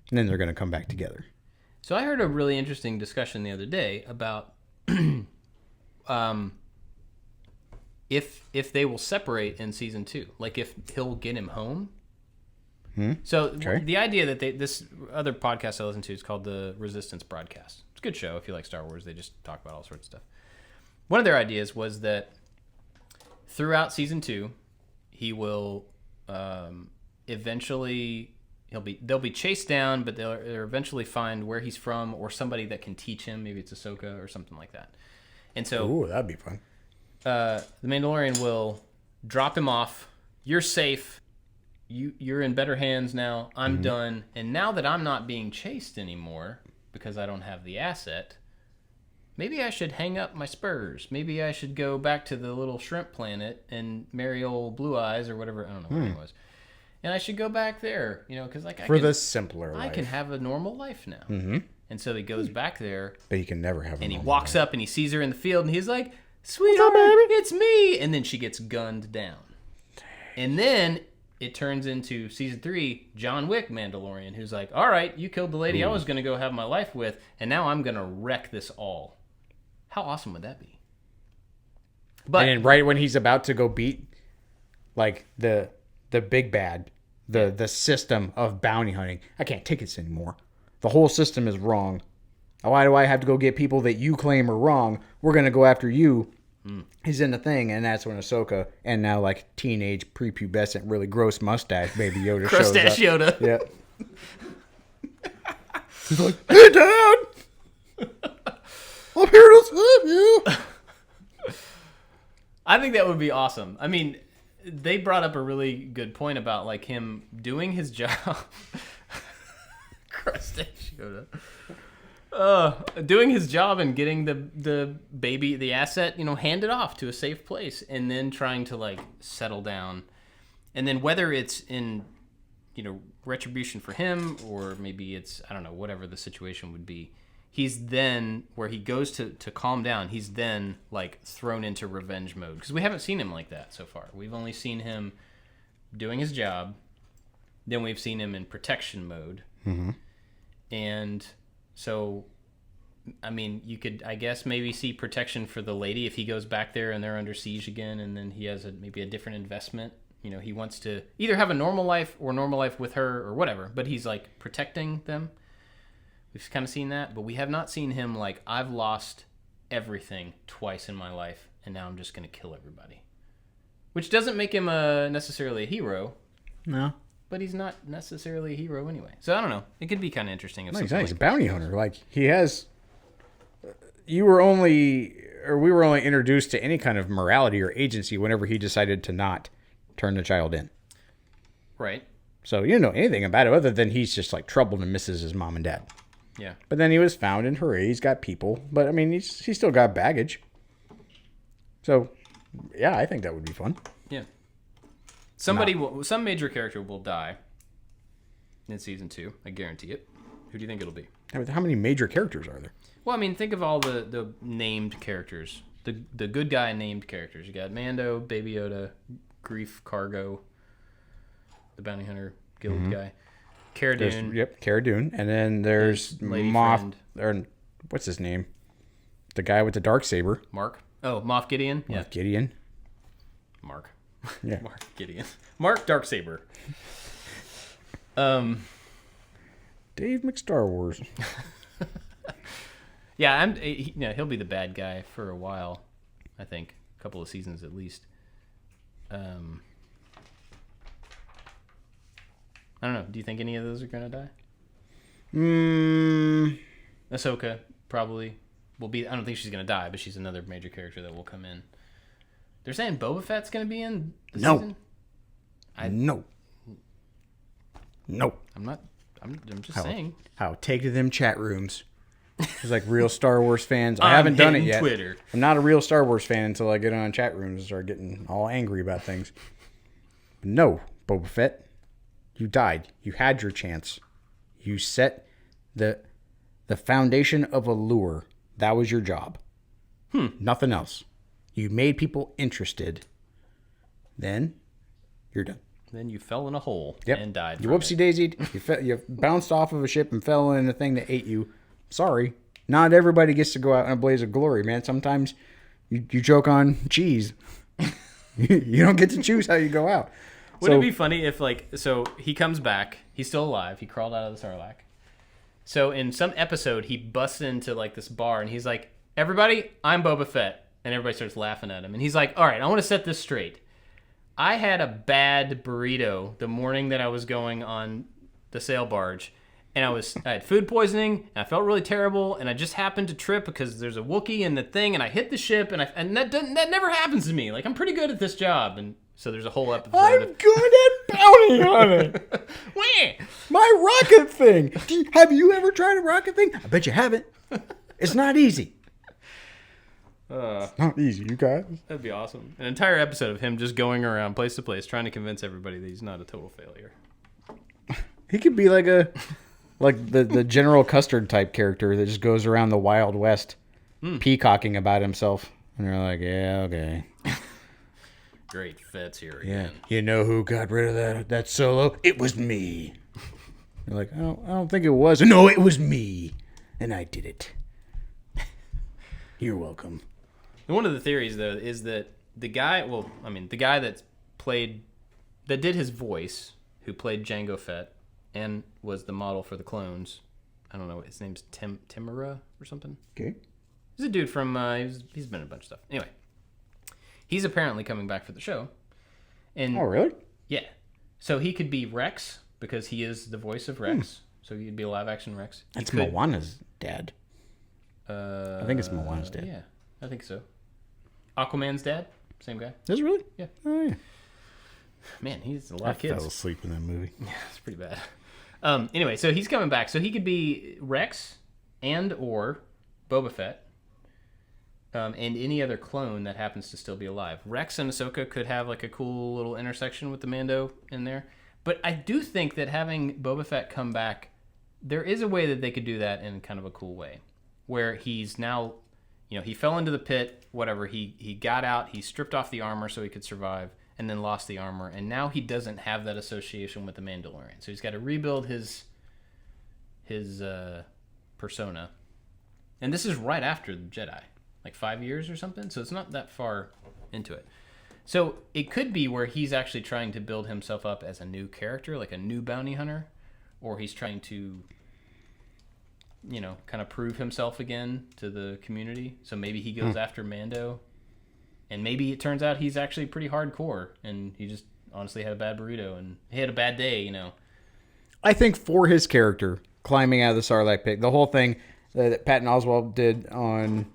And then they're going to come back together. So I heard a really interesting discussion the other day about if they will separate in season 2, like if he'll get him home. So the idea that this other podcast I listen to is called the Resistance Broadcast. It's a good show if you like Star Wars. They just talk about all sorts of stuff. One of their ideas was that throughout season 2, he will eventually they'll be chased down, but they'll eventually find where he's from or somebody that can teach him. Maybe it's Ahsoka or something like that. And so, ooh, that'd be fun. The Mandalorian will drop him off. You're safe. You're in better hands now. I'm done. And now that I'm not being chased anymore because I don't have the asset, maybe I should hang up my spurs. Maybe I should go back to the little shrimp planet and marry old Blue Eyes or whatever. I don't know what it was. And I should go back there, because like the simpler life. I can have a normal life now. And so he goes back there. But he can never have. And he walks up and he sees her in the field and he's like, sweetheart, it's me. And then she gets gunned down. And then it turns into season 3, John Wick Mandalorian, who's like, all right, you killed the lady I was going to go have my life with, and now I'm going to wreck this all. How awesome would that be? But and then right when he's about to go beat, like, the big bad, the system of bounty hunting, I can't take this anymore. The whole system is wrong. Why do I have to go get people that you claim are wrong? We're going to go after you. He's in the thing, and that's when Ahsoka and now, like, teenage, prepubescent, really gross mustache baby Yoda shows up. Crustache Yoda. Yeah. He's like, hey, Dad! I'm here to save you! I think that would be awesome. I mean, they brought up a really good point about, like, him doing his job. Crustache Yoda. Doing his job and getting the baby, the asset, handed off to a safe place, and then trying to, like, settle down. And then whether it's in, retribution for him, or maybe it's, I don't know, whatever the situation would be, he's then, where he goes to calm down, he's then, like, thrown into revenge mode. Because we haven't seen him like that so far. We've only seen him doing his job. Then we've seen him in protection mode. Mm-hmm. And so, I mean, you could, I guess, maybe see protection for the lady if he goes back there and they're under siege again, and then he has maybe a different investment. He wants to either have a normal life or normal life with her or whatever, but he's, like, protecting them. We've kind of seen that, but we have not seen him, like, I've lost everything twice in my life, and now I'm just going to kill everybody. Which doesn't make him necessarily a hero. No. But he's not necessarily a hero anyway. So I don't know. It could be kind of interesting. He's a bounty hunter. Like, he has... we were only introduced to any kind of morality or agency whenever he decided to not turn the child in. Right. So you don't know anything about it other than he's just, like, troubled and misses his mom and dad. Yeah. But then he was found, and hooray, he's got people. But, I mean, he's still got baggage. So, yeah, I think that would be fun. Yeah. Some major character will die in season 2. I guarantee it. Who do you think it'll be? How many major characters are there? Well, I mean, think of all the named characters. The good guy named characters. You got Mando, Baby Yoda, Grief Cargo, the Bounty Hunter Guild guy, Cara Dune. Yep, Cara Dune. And then there's Moff... Or, what's his name? The guy with the Darksaber. Mark. Oh, Moff Gideon. Yeah. Gideon. Mark. Yeah. Mark Gideon. Mark Darksaber. Dave McStar Wars. Yeah, he'll be the bad guy for a while. I think a couple of seasons at least. I don't know. Do you think any of those are gonna die? Ahsoka probably will be. I don't think she's gonna die, but she's another major character that will come in. They're saying Boba Fett's gonna be in the season? No. I'm just saying. Take to them chat rooms. It's like real Star Wars fans. I haven't done it yet. Twitter. I'm not a real Star Wars fan until I get on chat rooms and start getting all angry about things. But no, Boba Fett, you died. You had your chance. You set the foundation of a lure. That was your job. Nothing else. You made people interested. Then you're done. Then you fell in a hole and died. You whoopsie daisied. You bounced off of a ship and fell in a thing that ate you. Sorry. Not everybody gets to go out in a blaze of glory, man. Sometimes you choke on cheese. You don't get to choose how you go out. Wouldn't it be funny if, like, so he comes back. He's still alive. He crawled out of the Sarlacc. So in some episode, he busts into, like, this bar, and he's like, everybody, I'm Boba Fett. And everybody starts laughing at him. And he's like, all right, I want to set this straight. I had a bad burrito the morning that I was going on the sail barge. And I had food poisoning, and I felt really terrible, and I just happened to trip because there's a Wookiee in the thing, and I hit the ship, and that never happens to me. Like, I'm pretty good at this job. And so there's a whole episode. I'm good at bounty hunting. My rocket thing. Have you ever tried a rocket thing? I bet you haven't. It's not easy. Not easy, you guys. That'd be awesome. An entire episode of him just going around place to place trying to convince everybody that he's not a total failure. He could be like the General Custard type character that just goes around the Wild West peacocking about himself. And they're like, yeah, okay. Great, Fett's here Yeah. again. You know who got rid of that Solo? It was me. They're like, I don't think it was. No, it was me. And I did it. You're welcome. And one of the theories, though, is that the guy that did his voice, who played Jango Fett, and was the model for the clones, I don't know, his name's Timura or something. Okay. He's a dude from, he's been in a bunch of stuff. Anyway, he's apparently coming back for the show. And Oh, really? yeah. So he could be Rex, because he is the voice of Rex. So he'd be a live-action Rex. That's Moana's dad. I think it's Moana's dad. Yeah, I think so. Aquaman's dad? Same guy? Is it really? Yeah. Oh, yeah. Man, he's a lot I of kids. fell asleep in that movie. Yeah, it's pretty bad. Anyway, so he's coming back. So he could be Rex and or Boba Fett. And any other clone that happens to still be alive. Rex and Ahsoka could have like a cool little intersection with the Mando in there. But I do think that having Boba Fett come back, there is a way that they could do that in kind of a cool way. Where he's now, he fell into the pit, whatever. He got out, he stripped off the armor so he could survive, and then lost the armor. And now he doesn't have that association with the Mandalorian. So he's got to rebuild his persona. And this is right after the Jedi. Like 5 years or something, so it's not that far into it. So it could be where he's actually trying to build himself up as a new character, like a new bounty hunter, or he's trying to, kind of prove himself again to the community. So maybe he goes after Mando, and maybe it turns out he's actually pretty hardcore, and he just honestly had a bad burrito, and he had a bad day, I think for his character, climbing out of the Sarlacc pit, the whole thing that Patton Oswalt did on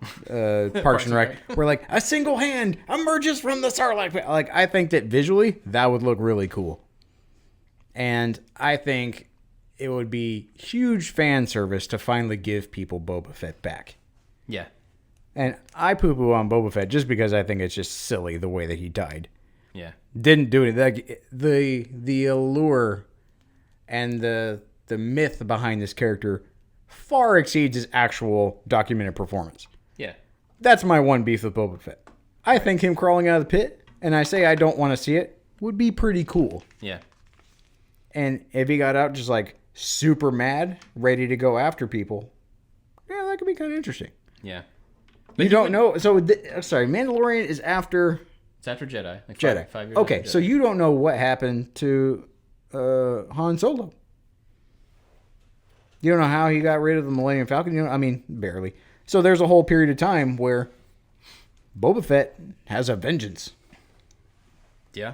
Parks and Rec, where like a single hand emerges from the Sarlacc pit. Like, I think that visually that would look really cool, and I think it would be huge fan service to finally give people Boba Fett back. Yeah, and I poo-poo on Boba Fett just because I think it's just silly the way that he died. Yeah, didn't do it. Like the allure and the myth behind this character far exceeds his actual documented performance. Yeah. That's my one beef with Boba Fett. I think him crawling out of the pit, and I say I don't want to see it, would be pretty cool. Yeah. And if he got out just like super mad, ready to go after people, yeah, that could be kind of interesting. Yeah. But you don't know. So, sorry, Mandalorian is after... It's after Jedi. Like Jedi. 5 years okay, after Jedi. So you don't know what happened to Han Solo. You don't know how he got rid of the Millennium Falcon. Barely. So there's a whole period of time where Boba Fett has a vengeance. Yeah.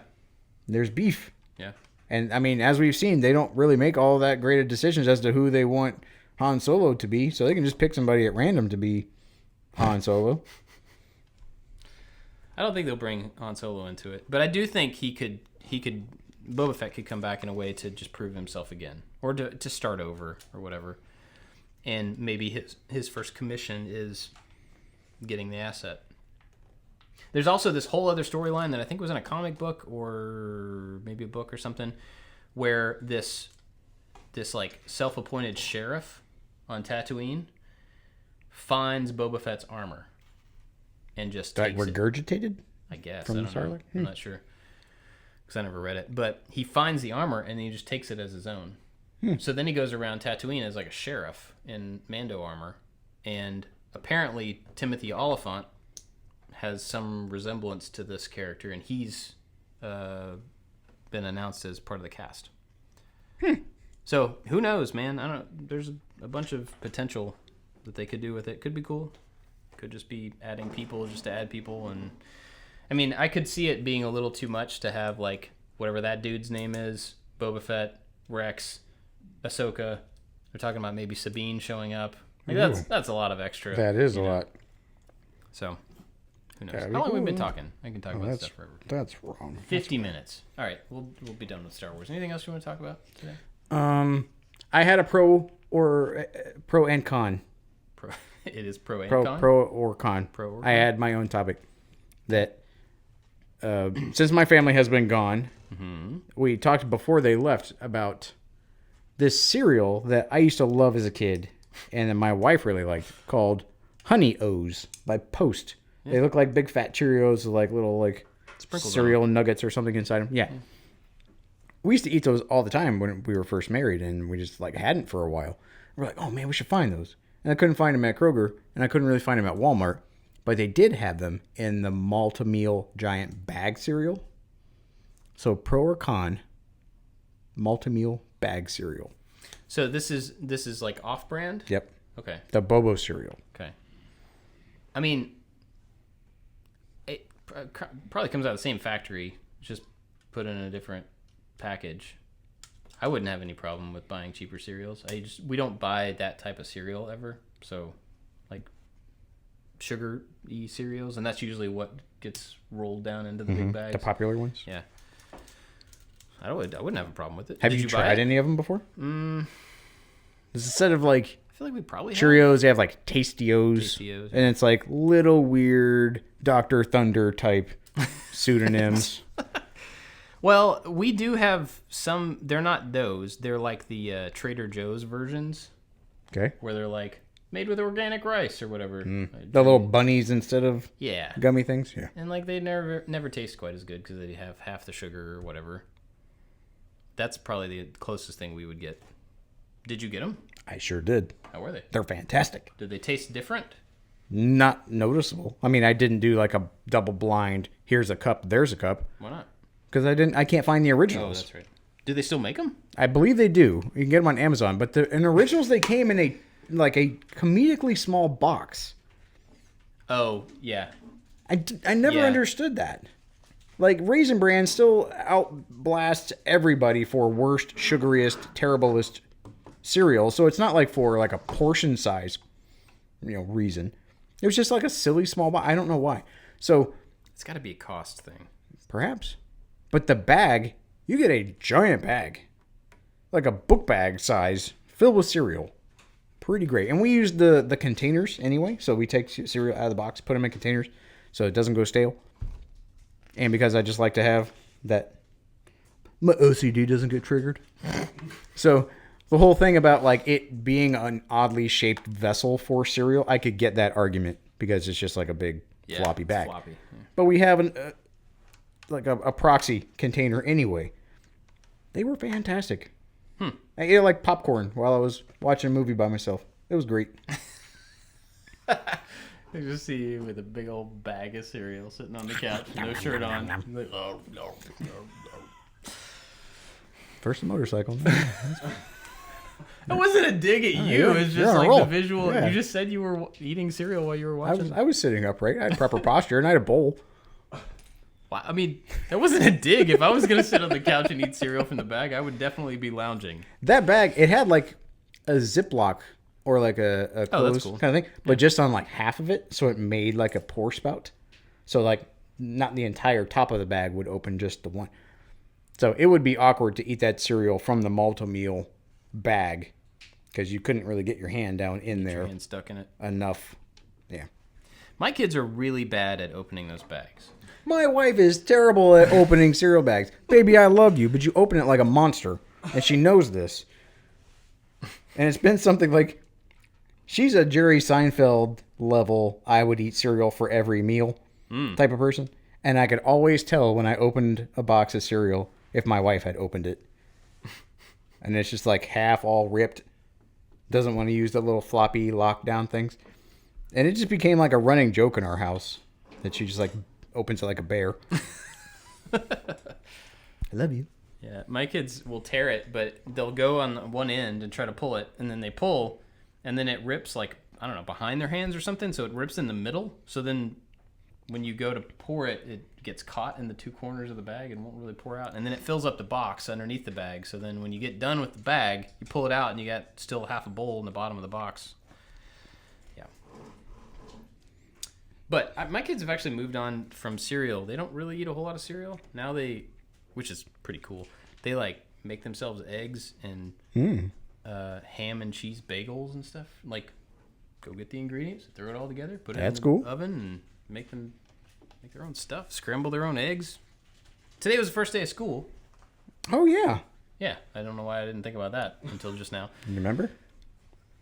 There's beef. Yeah. And, as we've seen, they don't really make all that great of decisions as to who they want Han Solo to be. So they can just pick somebody at random to be Han Solo. I don't think they'll bring Han Solo into it. But I do think Boba Fett could come back in a way to just prove himself again, or to start over, or whatever. And maybe his first commission is getting the asset. There's also this whole other storyline that I think was in a comic book, or maybe a book or something, where this like self-appointed sheriff on Tatooine finds Boba Fett's armor and just Like takes it. regurgitated? I guess. From I the don't know. Sarlacc? I'm not sure. Because I never read it. But he finds the armor, and he just takes it as his own. So then he goes around Tatooine as like a sheriff in Mando armor. And apparently Timothy Oliphant has some resemblance to this character, and he's been announced as part of the cast. So who knows, man? There's a bunch of potential that they could do with it. Could be cool. Could just be adding people just to add people. And I could see it being a little too much to have like whatever that dude's name is, Boba Fett, Rex, Ahsoka. They're talking about maybe Sabine showing up. Like that's a lot of extra. That is a lot. So who knows? That'd be How long have we cool. been talking? I can talk about this stuff forever. That's wrong. 50 minutes. All right, we'll be done with Star Wars. Anything else you want to talk about today? I had a pro and con. It is pro and Pro con. or con. Pro or I con. had my own topic that since my family has been gone, we talked before they left about this cereal that I used to love as a kid and that my wife really liked, called Honey O's by Post. They look like big fat Cheerios with like little like Sprinkles cereal nuggets or something inside them. Yeah. We used to eat those all the time when we were first married, and we just like hadn't for a while. We're like, oh man, we should find those. And I couldn't find them at Kroger, and I couldn't really find them at Walmart, but they did have them in the Malta-Meal giant bag cereal. So pro or con, Malta-Meal bag cereal. So this is like off-brand? Yep. Okay. The Bobo cereal. Okay. I mean, it probably comes out of the same factory, just put in a different package. I wouldn't have any problem with buying cheaper cereals. We don't buy that type of cereal ever. So, like sugar-y cereals, and that's usually what gets rolled down into the big bags. The popular ones. Yeah. I wouldn't have a problem with it. Have Did you tried any of them before? Instead of like I feel like we probably Cheerios, they have like Tastios, Tastios, and it's like little weird Dr. Thunder type pseudonyms. Well, we do have some. They're not those. They're like the Trader Joe's versions. Okay. Where they're like made with organic rice or whatever. The little bunnies instead of gummy things. Yeah. And like they never taste quite as good because they have half the sugar or whatever. That's probably the closest thing we would get. Did you get them? I sure did. How were they? They're fantastic. Did they taste different? Not noticeable. I mean, I didn't do like a double blind. Here's a cup. There's a cup. Why not? Because I can't find the originals. Oh, that's right. Do they still make them? I believe they do. You can get them on Amazon. But in originals, they came in a comedically small box. Oh, yeah. I never understood that. Like, Raisin Bran still outblasts everybody for worst, sugariest, terriblest cereal. So it's not like for like a portion size, reason. It was just like a silly small box. I don't know why. So it's got to be a cost thing. Perhaps. But the bag, you get a giant bag. Like a book bag size, filled with cereal. Pretty great. And we use the containers anyway. So we take cereal out of the box, put them in containers so it doesn't go stale. And because I just like to have that, my OCD doesn't get triggered. So the whole thing about like it being an oddly shaped vessel for cereal, I could get that argument because it's just like a big floppy bag. Floppy. Yeah. But we have a proxy container anyway. They were fantastic. I ate it like popcorn while I was watching a movie by myself. It was great. I just see you with a big old bag of cereal sitting on the couch, no shirt on. Like, oh, no. First motorcycle. It wasn't a dig at you. It's just like the visual. Yeah. You just said you were eating cereal while you were watching. I was sitting upright. I had proper posture, and I had a bowl. Well, I mean, that wasn't a dig. If I was going to sit on the couch and eat cereal from the bag, I would definitely be lounging. That bag, it had like a Ziploc or like a closed kind of thing, but just on like half of it, so it made like a pour spout. So like not the entire top of the bag would open, just the one. So it would be awkward to eat that cereal from the Malta-Meal bag because you couldn't really get your hand down in there. Your hand stuck in it. Enough. Yeah. My kids are really bad at opening those bags. My wife is terrible at opening cereal bags. Baby, I love you, but you open it like a monster, and she knows this. And it's been something like, she's a Jerry Seinfeld level, I would eat cereal for every meal type of person. And I could always tell when I opened a box of cereal if my wife had opened it. And it's just like half all ripped. Doesn't want to use the little floppy lockdown things. And it just became like a running joke in our house that she just like opens it like a bear. I love you. Yeah, my kids will tear it, but they'll go on one end and try to pull it, and then they pull, and then it rips like, I don't know, behind their hands or something, so it rips in the middle. So then when you go to pour it, it gets caught in the two corners of the bag and won't really pour out. And then it fills up the box underneath the bag. So then when you get done with the bag, you pull it out and you got still half a bowl in the bottom of the box. Yeah. But my kids have actually moved on from cereal. They don't really eat a whole lot of cereal. Now which is pretty cool, they like make themselves eggs and ham and cheese bagels and stuff. Like, go get the ingredients, throw it all together, put it in the oven, and make their own stuff, scramble their own eggs. Today was the first day of school. Oh, yeah. Yeah, I don't know why I didn't think about that until just now. You remember?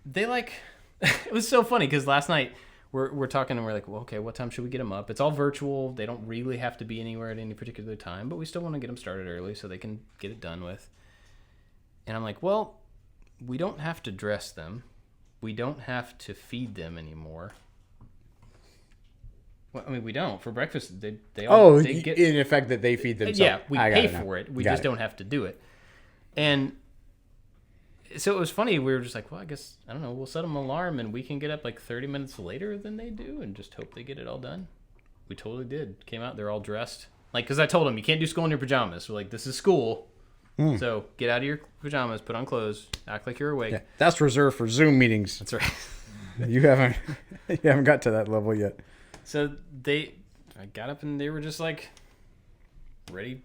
They it was so funny because last night we're talking and we're like, well, okay, what time should we get them up? It's all virtual. They don't really have to be anywhere at any particular time, but we still want to get them started early so they can get it done with. And I'm like, well, we don't have to dress them. We don't have to feed them anymore. Well, I mean, we don't. For breakfast, they get... in effect that they feed themselves. Yeah, we pay for it. We just don't have to do it. And so it was funny. We were just like, well, I guess, I don't know, we'll set them an alarm and we can get up like 30 minutes later than they do and just hope they get it all done. We totally did. Came out, they're all dressed. Like, because I told them, you can't do school in your pajamas. We're like, this is school. So get out of your pajamas, put on clothes, act like you're awake. Yeah, that's reserved for Zoom meetings. That's right. You haven't got to that level yet. So I got up and they were just like ready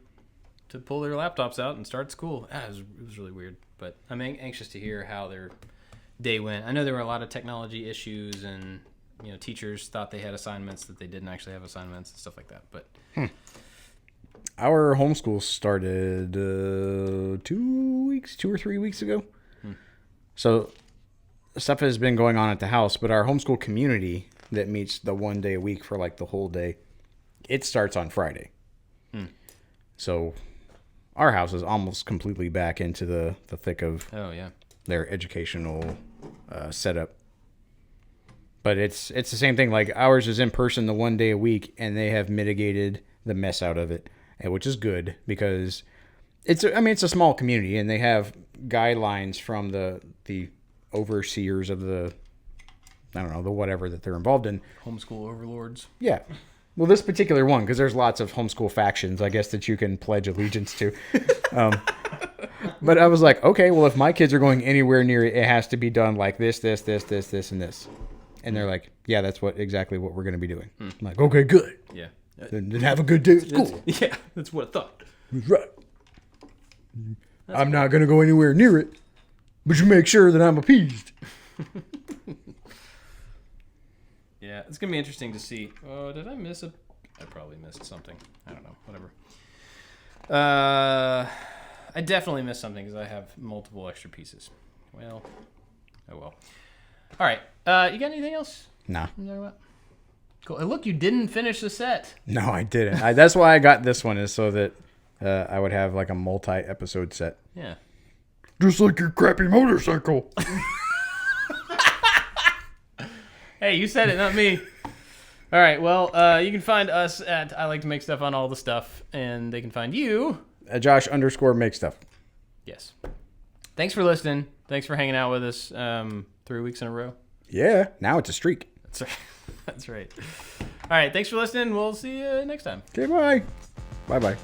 to pull their laptops out and start school. It was really weird, but I'm anxious to hear how their day went. I know there were a lot of technology issues and, teachers thought they had assignments that they didn't actually have assignments and stuff like that, but... Our homeschool started 2 or 3 weeks ago. So stuff has been going on at the house, but our homeschool community that meets the 1 day a week for like the whole day, it starts on Friday. So our house is almost completely back into the thick of their educational setup. But it's the same thing. Like ours is in person the 1 day a week, and they have mitigated the mess out of it, which is good because it's a small community, and they have guidelines from the overseers of the, I don't know, the whatever that they're involved in. Homeschool overlords. Yeah. Well, this particular one, because there's lots of homeschool factions, I guess, that you can pledge allegiance to. But I was like, okay, well, if my kids are going anywhere near it, it has to be done like this, and this. And they're like, yeah, that's exactly what we're going to be doing. I'm like, okay, good. Yeah. Then have a good day at school. Yeah, that's what I thought. That's right. I'm not going to go anywhere near it, but you make sure that I'm appeased. Yeah, it's going to be interesting to see. Oh, did I miss I probably missed something. I don't know. Whatever. I definitely missed something because I have multiple extra pieces. Well, oh well. All right. You got anything else? No. Cool. And look, you didn't finish the set. No, I didn't. That's why I got this one, is so that I would have like a multi-episode set. Yeah. Just like your crappy motorcycle. Hey, you said it, not me. All right. Well, you can find us at I Like to Make Stuff on all the stuff, and they can find you at Josh_make_stuff. Yes. Thanks for listening. Thanks for hanging out with us 3 weeks in a row. Yeah. Now it's a streak. That's right. That's right. All right. Thanks for listening. We'll see you next time. Okay. Bye. Bye.